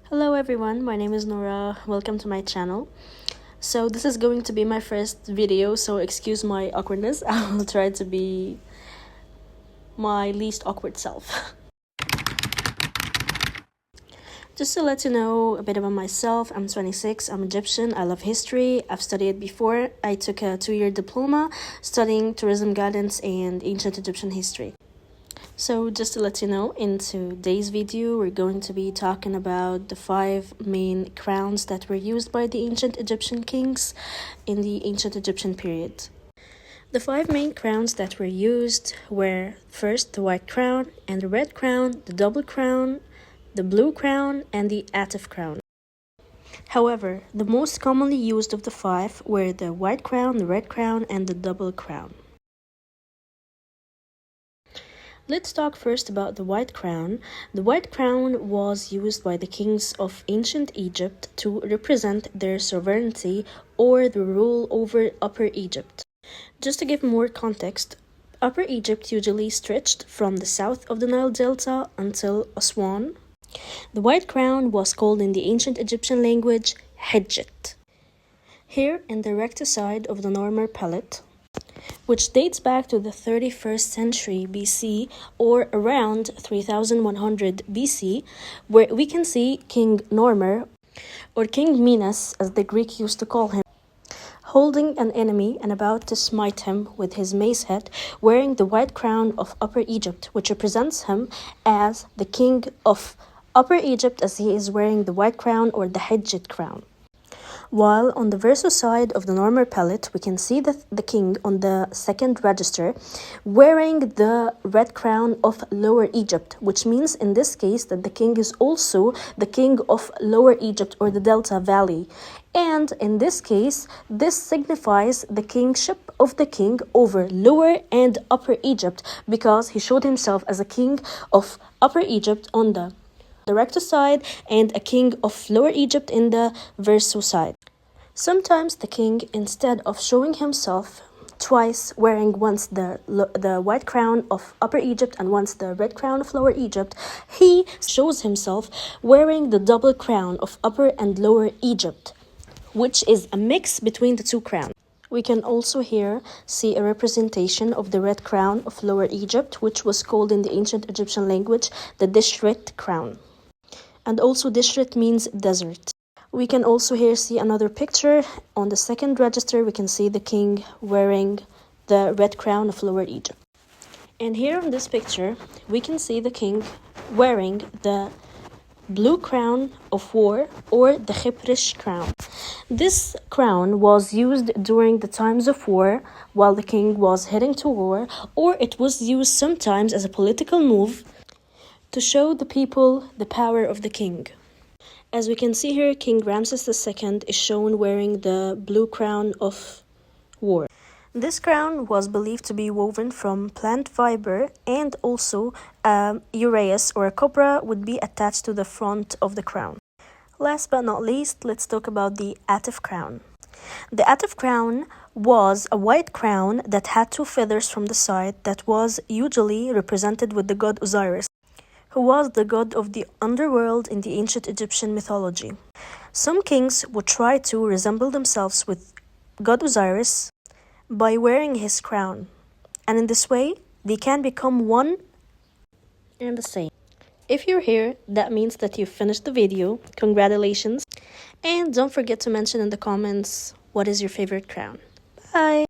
Hello everyone, my name is Noura. Welcome to my channel. So this is going to be my first video, so excuse my awkwardness. I'll try to be my least awkward self. Just to let you know a bit about myself, I'm 26, I'm Egyptian, I love history, I've studied before. I took a 2-year diploma studying tourism guidance and ancient Egyptian history. So just to let you know, in today's video, we're going to be talking about the 5 main crowns that were used by the ancient Egyptian kings in the ancient Egyptian period. The 5 main crowns that were used were first the white crown and the red crown, the double crown, the blue crown, and the atef crown. However, the most commonly used of the 5 were the white crown, the red crown, and the double crown. Let's talk first about the white crown. The white crown was used by the kings of ancient Egypt to represent their sovereignty or the rule over Upper Egypt. Just to give more context, Upper Egypt usually stretched from the south of the Nile Delta until Aswan. The white crown was called in the ancient Egyptian language Hijjet. Here in the rectus side of the normal palette, which dates back to the 31st century BC or around 3100 BC, where we can see King Noura, or King Minos as the Greek used to call him, holding an enemy and about to smite him with his mace head, wearing the white crown of Upper Egypt, which represents him as the king of Upper Egypt, as he is wearing the white crown or the Hijjet crown. While on the verso side of the normal palette, we can see the king on the second register wearing the red crown of Lower Egypt, which means in this case that the king is also the king of Lower Egypt or the Delta Valley. And in this case, this signifies the kingship of the king over Lower and Upper Egypt, because he showed himself as a king of Upper Egypt on the rectus side and a king of Lower Egypt in the verso side. Sometimes the king, instead of showing himself twice, wearing once the white crown of Upper Egypt and once the red crown of Lower Egypt, he shows himself wearing the double crown of Upper and Lower Egypt, which is a mix between the two crowns. We can also here see a representation of the red crown of Lower Egypt, which was called in the ancient Egyptian language the Dishret crown. And also Dishret means desert. We can also here see another picture. On the second register, we can see the king wearing the red crown of Lower Egypt. And here on this picture, we can see the king wearing the blue crown of war or the Khiprish crown. This crown was used during the times of war while the king was heading to war, or it was used sometimes as a political move to show the people the power of the king. As we can see here, King Ramses II is shown wearing the blue crown of war. This crown was believed to be woven from plant fiber, and also a uraeus or a cobra would be attached to the front of the crown. Last but not least, let's talk about the atef crown. The atef crown was a white crown that had 2 feathers from the side that was usually represented with the god Osiris, who was the god of the underworld in the ancient Egyptian mythology. Some kings would try to resemble themselves with god Osiris by wearing his crown, and in this way, they can become one and the same. If you're here, that means that you've finished the video. Congratulations. And don't forget to mention in the comments what is your favorite crown. Bye!